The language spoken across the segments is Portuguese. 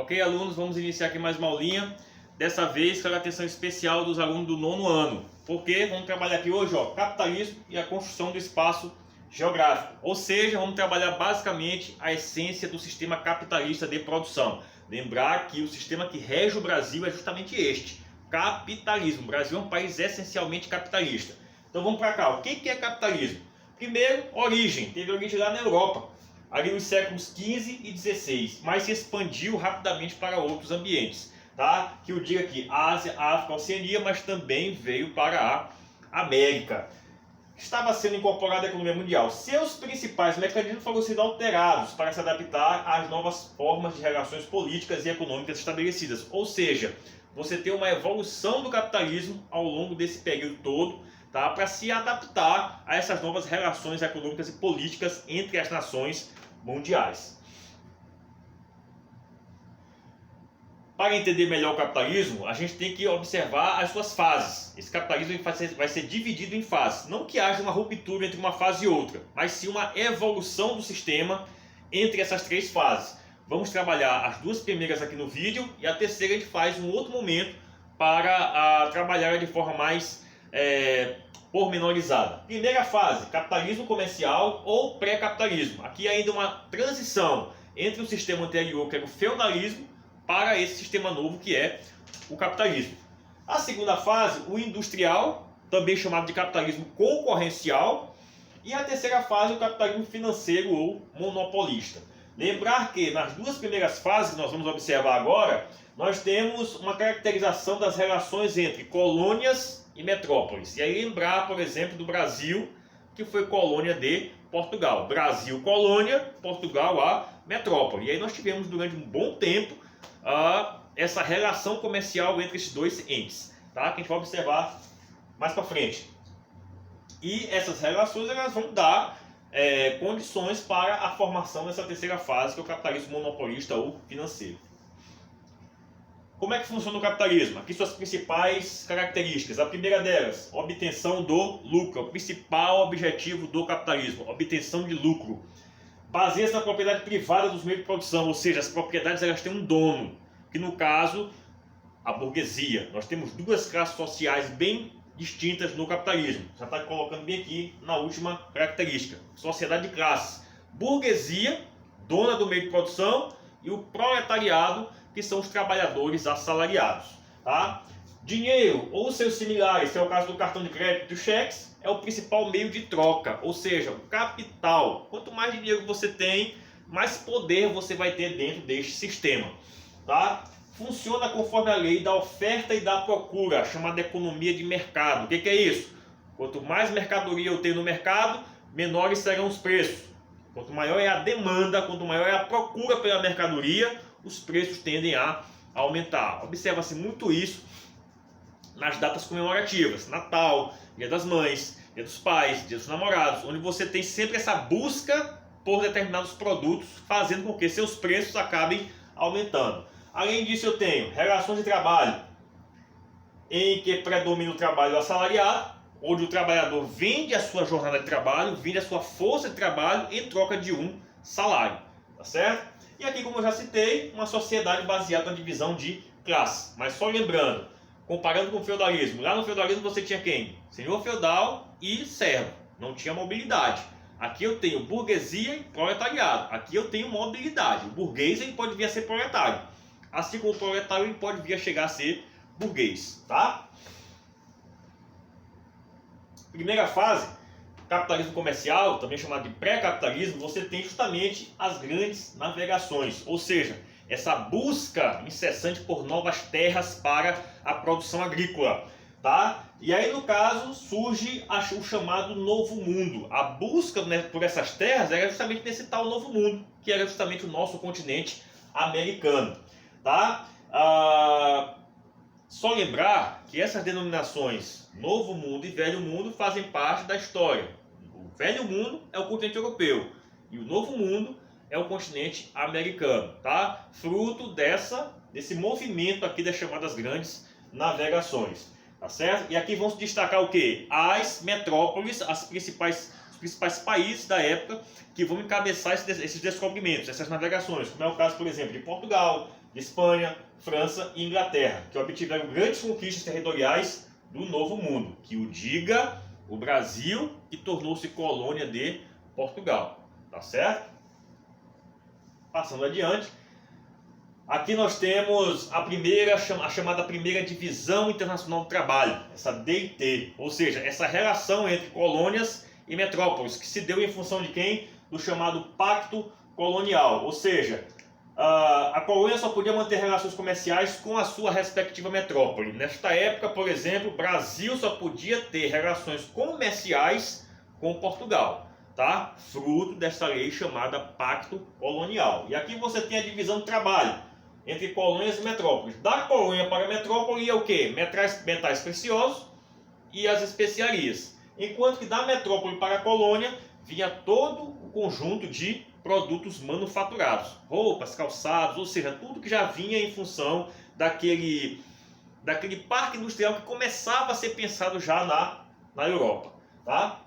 Ok, alunos, vamos iniciar aqui mais uma aulinha. Dessa vez, com a atenção especial dos alunos do 9º ano. Porque vamos trabalhar aqui hoje, capitalismo e a construção do espaço geográfico. Ou seja, vamos trabalhar basicamente a essência do sistema capitalista de produção. Lembrar que o sistema que rege o Brasil é justamente este, capitalismo. O Brasil é um país essencialmente capitalista. Então vamos para cá. O que é capitalismo? Primeiro, origem. Teve origem lá na Europa, ali nos séculos XV e XVI, mas se expandiu rapidamente para outros ambientes. Tá? Que eu digo aqui, Ásia, África, Oceania, mas também veio para a América. Estava sendo incorporada à economia mundial. Seus principais mecanismos foram sendo alterados para se adaptar às novas formas de relações políticas e econômicas estabelecidas. Ou seja, você tem uma evolução do capitalismo ao longo desse período todo, tá? Para se adaptar a essas novas relações econômicas e políticas entre as nações mundiais. Para entender melhor o capitalismo, a gente tem que observar as suas fases. Esse capitalismo vai ser dividido em fases. Não que haja uma ruptura entre uma fase e outra, mas sim uma evolução do sistema entre essas três fases. Vamos trabalhar as duas primeiras aqui no vídeo e a terceira a gente faz em um outro momento para trabalhar de forma mais pormenorizada. Primeira fase, capitalismo comercial ou pré-capitalismo. Aqui ainda uma transição entre o sistema anterior, que era o feudalismo, para esse sistema novo que é o capitalismo. A segunda fase, o industrial, também chamado de capitalismo concorrencial. E a terceira fase, o capitalismo financeiro ou monopolista. Lembrar que nas duas primeiras fases que nós vamos observar agora, nós temos uma caracterização das relações entre colônias e metrópoles. E aí lembrar, por exemplo, do Brasil, que foi colônia de Portugal. Brasil, colônia, Portugal, a metrópole. E aí nós tivemos durante um bom tempo essa relação comercial entre esses dois entes, tá? Que a gente vai observar mais para frente. E essas relações elas vão dar condições para a formação dessa terceira fase, que é o capitalismo monopolista ou financeiro. Como é que funciona o capitalismo? Aqui suas principais características. A primeira delas, obtenção do lucro. O principal objetivo do capitalismo, obtenção de lucro. Baseia-se na propriedade privada dos meios de produção, ou seja, as propriedades elas têm um dono, que no caso, a burguesia. Nós temos duas classes sociais bem distintas no capitalismo. Já está colocando bem aqui na última característica. Sociedade de classes. Burguesia, dona do meio de produção, e o proletariado, que são os trabalhadores assalariados. Tá? Dinheiro ou seus similares, que é o caso do cartão de crédito e cheques, é o principal meio de troca, ou seja, o capital. Quanto mais dinheiro você tem, mais poder você vai ter dentro deste sistema. Tá? Funciona conforme a lei da oferta e da procura, chamada economia de mercado. O que é isso? Quanto mais mercadoria eu tenho no mercado, menores serão os preços. Quanto maior é a demanda, quanto maior é a procura pela mercadoria, os preços tendem a aumentar. Observa-se muito isso nas datas comemorativas, Natal, Dia das Mães, Dia dos Pais, Dia dos Namorados, onde você tem sempre essa busca por determinados produtos, fazendo com que seus preços acabem aumentando. Além disso, eu tenho relações de trabalho, em que predomina o trabalho assalariado, onde o trabalhador vende a sua jornada de trabalho, vende a sua força de trabalho em troca de um salário, tá certo? E aqui, como eu já citei, uma sociedade baseada na divisão de classes. Mas só lembrando, comparando com o feudalismo, lá no feudalismo você tinha quem? Senhor feudal e servo, não tinha mobilidade. Aqui eu tenho burguesia e proletariado, aqui eu tenho mobilidade. O burguês ele pode vir a ser proletário, assim como o proletário ele pode vir a chegar a ser burguês. Tá? Primeira fase, capitalismo comercial, também chamado de pré-capitalismo, você tem justamente as grandes navegações, ou seja, essa busca incessante por novas terras para a produção agrícola, tá? E aí, no caso, surge o chamado Novo Mundo. A busca, né, por essas terras era justamente nesse tal Novo Mundo, que era justamente o nosso continente americano, tá? Só lembrar que essas denominações Novo Mundo e Velho Mundo fazem parte da história. O Velho Mundo é o continente europeu e o Novo Mundo é o continente americano, tá? Fruto desse movimento aqui das chamadas grandes navegações, tá certo? E aqui vão se destacar o quê? As metrópoles, os principais países da época que vão encabeçar esses descobrimentos, essas navegações, como é o caso, por exemplo, de Portugal, de Espanha, França e Inglaterra, que obtiveram grandes conquistas territoriais do Novo Mundo, que o diga o Brasil, que tornou-se colônia de Portugal, tá certo? Passando adiante, aqui nós temos a chamada primeira divisão internacional do trabalho, essa DIT, ou seja, essa relação entre colônias e metrópoles, que se deu em função de quem? Do chamado Pacto Colonial, ou seja, a colônia só podia manter relações comerciais com a sua respectiva metrópole. Nesta época, por exemplo, o Brasil só podia ter relações comerciais com Portugal, tá? Fruto dessa lei chamada Pacto Colonial. E aqui você tem a divisão do trabalho entre colônias e metrópoles. Da colônia para a metrópole ia o quê? Metais preciosos e as especiarias. Enquanto que da metrópole para a colônia vinha todo o conjunto de produtos manufaturados, roupas, calçados, ou seja, tudo que já vinha em função daquele parque industrial que começava a ser pensado já na Europa, tá?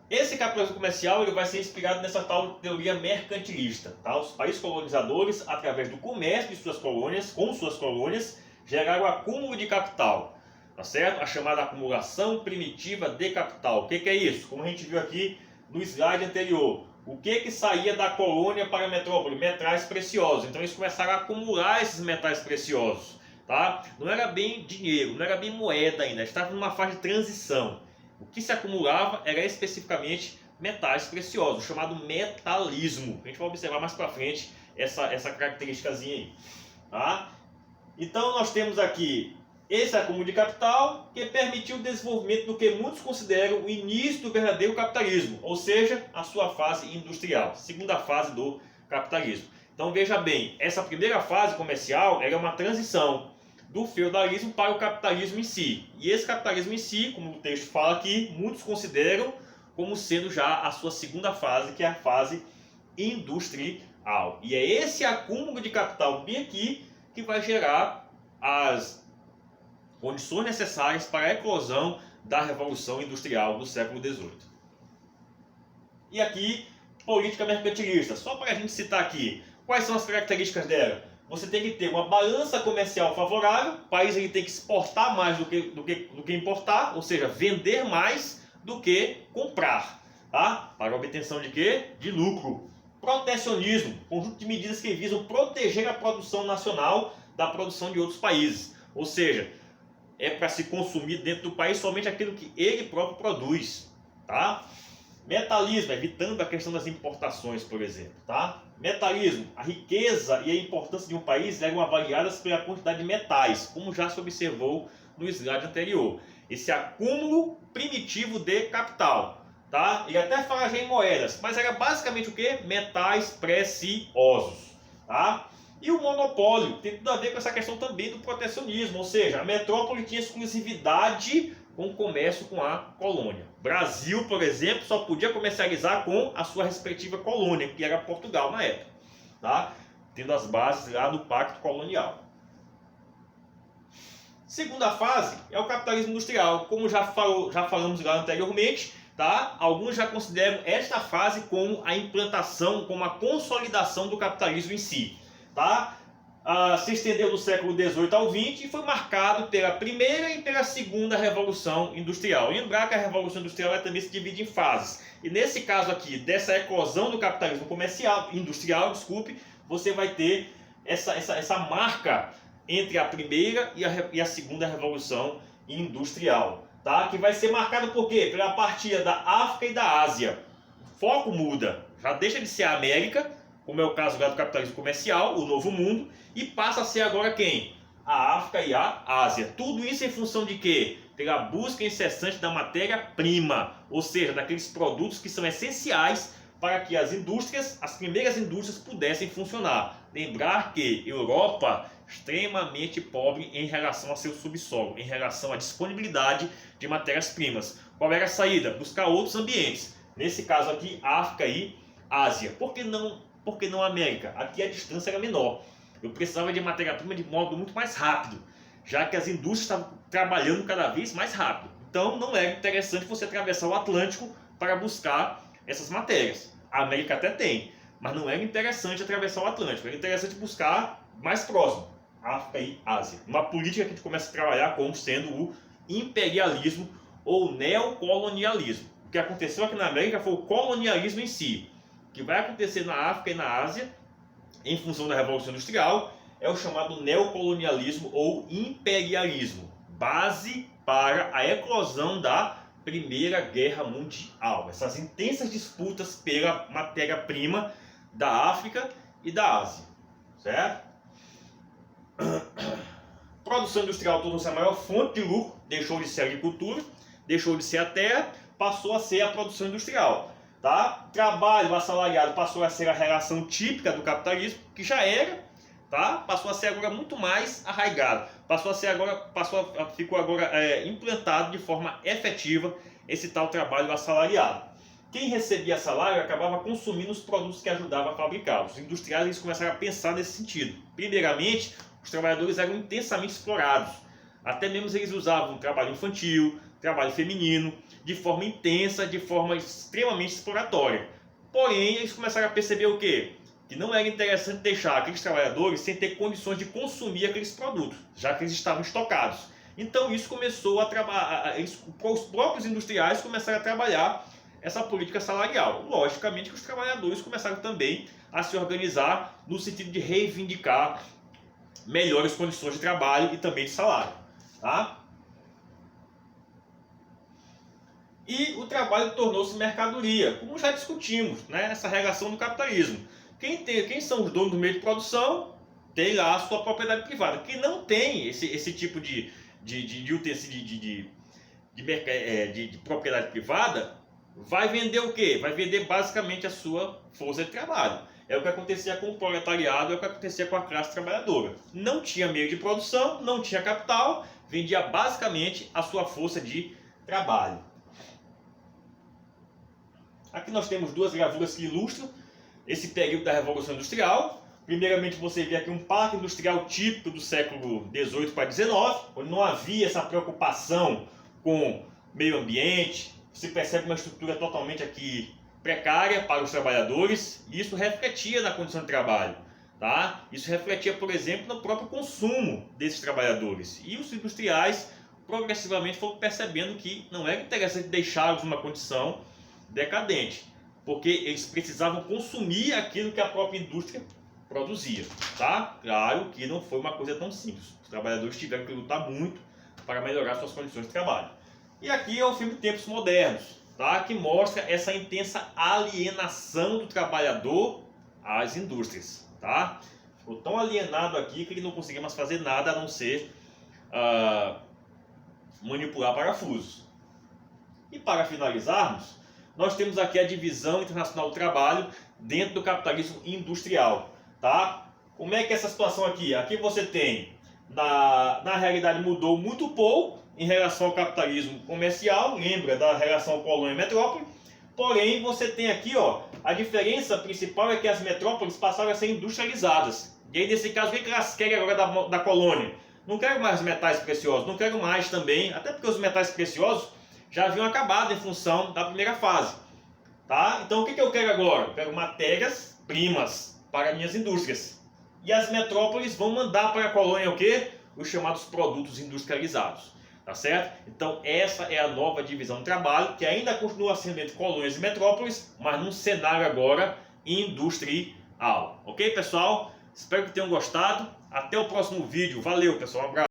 Esse capitalismo comercial ele vai ser inspirado nessa tal teoria mercantilista, tá? Os países colonizadores, através do comércio de suas colônias, com suas colônias, geraram acúmulo de capital, tá certo? A chamada acumulação primitiva de capital. O que é isso? Como a gente viu aqui no slide anterior, o que saía da colônia para a metrópole? Metais preciosos. Então eles começaram a acumular esses metais preciosos, tá? Não era bem dinheiro, não era bem moeda ainda, estava numa fase de transição. O que se acumulava era especificamente metais preciosos, chamado metalismo. A gente vai observar mais para frente essa característicazinha aí, tá? Então nós temos aqui esse acúmulo de capital que permitiu o desenvolvimento do que muitos consideram o início do verdadeiro capitalismo, ou seja, a sua fase industrial, segunda fase do capitalismo. Então veja bem, essa primeira fase comercial era uma transição do feudalismo para o capitalismo em si. E esse capitalismo em si, como o texto fala aqui, muitos consideram como sendo já a sua segunda fase, que é a fase industrial. E é esse acúmulo de capital bem aqui que vai gerar as condições necessárias para a eclosão da Revolução Industrial do século XVIII. E aqui, política mercantilista. Só para a gente citar aqui, quais são as características dela? Você tem que ter uma balança comercial favorável, o país ele tem que exportar mais do que importar, ou seja, vender mais do que comprar, tá? Para a obtenção de quê? De lucro. Protecionismo, conjunto de medidas que visam proteger a produção nacional da produção de outros países, ou seja, é para se consumir dentro do país somente aquilo que ele próprio produz, tá? Metalismo, evitando a questão das importações, por exemplo, tá? Metalismo, a riqueza e a importância de um país eram avaliadas pela quantidade de metais, como já se observou no slide anterior. Esse acúmulo primitivo de capital, tá? Ele até fala já em moedas, mas era basicamente o que? Metais preciosos, tá? E o monopólio tem tudo a ver com essa questão também do protecionismo, ou seja, a metrópole tinha exclusividade com o comércio com a colônia. Brasil, por exemplo, só podia comercializar com a sua respectiva colônia, que era Portugal na época, tá? Tendo as bases lá do Pacto Colonial. Segunda fase é o capitalismo industrial. Como já falamos lá anteriormente, tá? Alguns já consideram esta fase como a implantação, como a consolidação do capitalismo em si, tá? Se estendeu do século XVIII ao XX e foi marcado pela primeira e pela segunda Revolução Industrial. Lembrar que a Revolução Industrial também se divide em fases. E nesse caso aqui, dessa eclosão do capitalismo industrial, você vai ter essa marca entre a primeira e a segunda Revolução Industrial, tá? Que vai ser marcado por quê? Pela partida da África e da Ásia. O foco muda, já deixa de ser a América, como é o caso do capitalismo comercial, o Novo Mundo, e passa a ser agora quem? A África e a Ásia. Tudo isso em função de quê? Pela busca incessante da matéria-prima, ou seja, daqueles produtos que são essenciais para que as primeiras indústrias pudessem funcionar. Lembrar que Europa extremamente pobre em relação ao seu subsolo, em relação à disponibilidade de matérias-primas. Qual era a saída? Buscar outros ambientes. Nesse caso aqui, África e Ásia. Por que não América? Aqui a distância era menor. Eu precisava de matéria-prima de modo muito mais rápido, já que as indústrias estavam trabalhando cada vez mais rápido. Então não era interessante você atravessar o Atlântico para buscar essas matérias. A América até tem, mas não era interessante atravessar o Atlântico, era interessante buscar mais próximo, África e Ásia. Uma política que a gente começa a trabalhar como sendo o imperialismo ou neocolonialismo. O que aconteceu aqui na América foi o colonialismo em si. O que vai acontecer na África e na Ásia, em função da Revolução Industrial, é o chamado neocolonialismo ou imperialismo, base para a eclosão da Primeira Guerra Mundial. Essas intensas disputas pela matéria-prima da África e da Ásia, certo? Produção industrial tornou-se a maior fonte de lucro, deixou de ser a agricultura, deixou de ser a terra, passou a ser a produção industrial. Tá? Trabalho assalariado passou a ser a relação típica do capitalismo, que já era, tá? Passou a ser agora muito mais arraigado, ficou agora implantado de forma efetiva esse tal trabalho assalariado. Quem recebia salário acabava consumindo os produtos que ajudavam a fabricá-los. Os industriais eles começaram a pensar nesse sentido. Primeiramente, os trabalhadores eram intensamente explorados. Até mesmo eles usavam trabalho infantil, trabalho feminino, de forma intensa, de forma extremamente exploratória. Porém, eles começaram a perceber o quê? Que não era interessante deixar aqueles trabalhadores sem ter condições de consumir aqueles produtos, já que eles estavam estocados. Então isso começou a trabalhar, os próprios industriais começaram a trabalhar essa política salarial. Logicamente que os trabalhadores começaram também a se organizar no sentido de reivindicar melhores condições de trabalho e também de salário. Tá? E o trabalho tornou-se mercadoria, como já discutimos, né? Essa relação do capitalismo. Quem são os donos do meio de produção tem lá a sua propriedade privada. Quem não tem esse tipo de propriedade privada, vai vender o quê? Vai vender basicamente a sua força de trabalho. É o que acontecia com o proletariado, é o que acontecia com a classe trabalhadora. Não tinha meio de produção, não tinha capital, vendia basicamente a sua força de trabalho. Aqui nós temos duas gravuras que ilustram esse período da Revolução Industrial. Primeiramente você vê aqui um parque industrial típico do século XVIII para XIX, onde não havia essa preocupação com meio ambiente. Você percebe uma estrutura totalmente aqui precária para os trabalhadores, e isso refletia na condição de trabalho. Tá? Isso refletia, por exemplo, no próprio consumo desses trabalhadores. E os industriais progressivamente foram percebendo que não era interessante deixá-los numa condição decadente, porque eles precisavam consumir aquilo que a própria indústria produzia. Tá? Claro que não foi uma coisa tão simples. Os trabalhadores tiveram que lutar muito para melhorar suas condições de trabalho. E aqui é o filme Tempos Modernos, tá? Que mostra essa intensa alienação do trabalhador às indústrias. Tá? Ficou tão alienado aqui que ele não conseguia mais fazer nada a não ser manipular parafusos. E para finalizarmos, nós temos aqui a divisão internacional do trabalho dentro do capitalismo industrial. Tá? Como é que é essa situação aqui? Aqui você tem, na realidade mudou muito pouco em relação ao capitalismo comercial, lembra da relação colônia-metrópole, porém você tem aqui, ó, a diferença principal é que as metrópoles passaram a ser industrializadas. E aí nesse caso, o que elas querem agora da colônia? Não quero mais metais preciosos, não quero mais também, até porque os metais preciosos já haviam acabado em função da primeira fase. Tá? Então o que eu quero agora? Eu quero matérias-primas para minhas indústrias. E as metrópoles vão mandar para a colônia o quê? Os chamados produtos industrializados. Tá certo? Então essa é a nova divisão de trabalho, que ainda continua sendo entre colônias e metrópoles, mas num cenário agora industrial. Ok, pessoal? Espero que tenham gostado. Até o próximo vídeo. Valeu, pessoal. Um abraço.